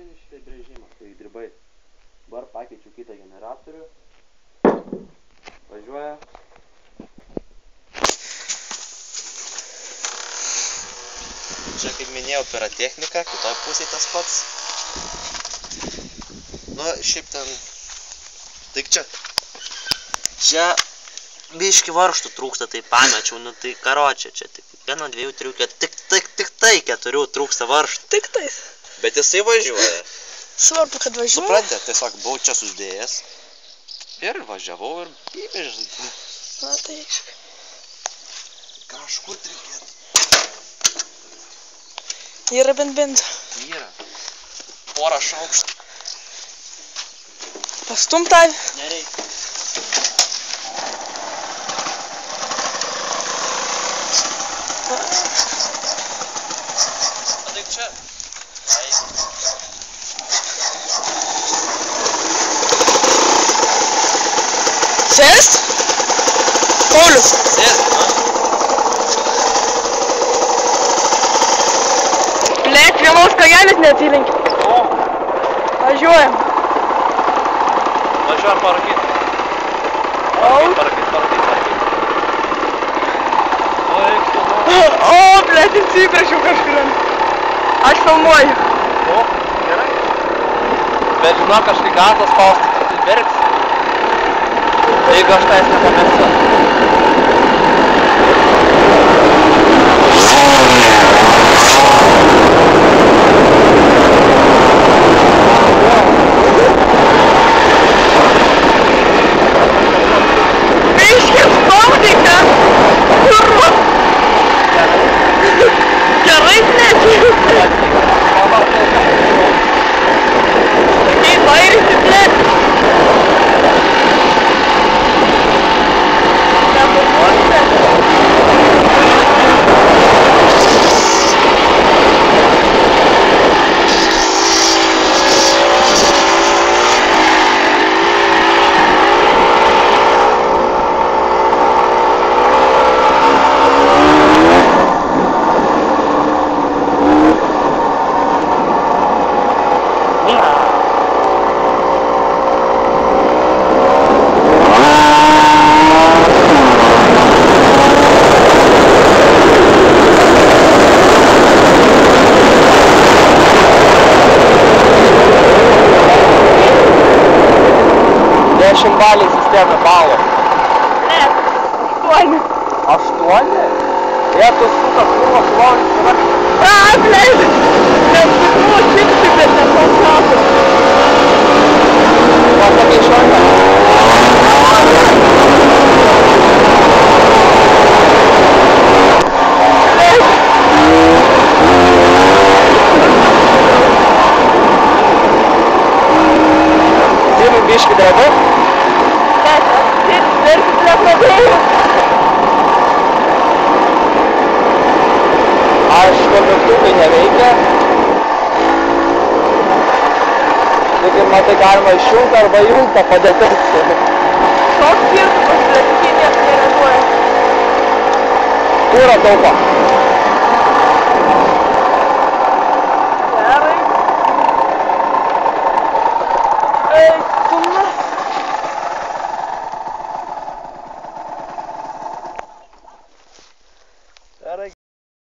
mechaninių šitą brėžimą, tai dirbai. Dabar pakeičiu kitą generatorių. Važiuoja. Čia kaip minėjau pirotechnika, kitoj pusėje tas pats. Nu, šiaip ten... Tik čia biški varžtų trūksta, tai pamečiau, nu tai karočią čia tik 1, 2, 3, 4, tik tai 4 trūksta varžtų. Tik tais. Bet jisai važiuoja. Svarbu, kad važiuoja. Suprantė, tiesiog buvau čia susidėjęs. Ir važiavau ir įbežinti. Na tai aišku. Kažkur reikėtų. Yra bent. Yra. Porą šaukštų. Pastum tą. Nereikia. Patik čia. Sėst? Paulius. Sėst. Blėt, vienos kagelės neatsilenkia. O. Važiuojam. Važiuojam parūkyti. Parūkyti. O, blėt, įsiprašiau kažkur. Aš filmuoju. O, gerai. Bet žinok, kažkai gazas spausti, tai verksi. Jeigu aš tais nepamėsiu. Baliai sistemą balų. Ne, 8. 8? Jie tu suka krūvą kilometrų dabar. Blėt! Nes buvo šimti, bet ne tos metų. Pasakai šoką. Zimui biškį drabu? Aš kontaktukai neveikia. Taip ir matai, galima išjungti arba jungti padėti. Toks skirtumas, bet jie nieko nereaguoja. Kūro taupo.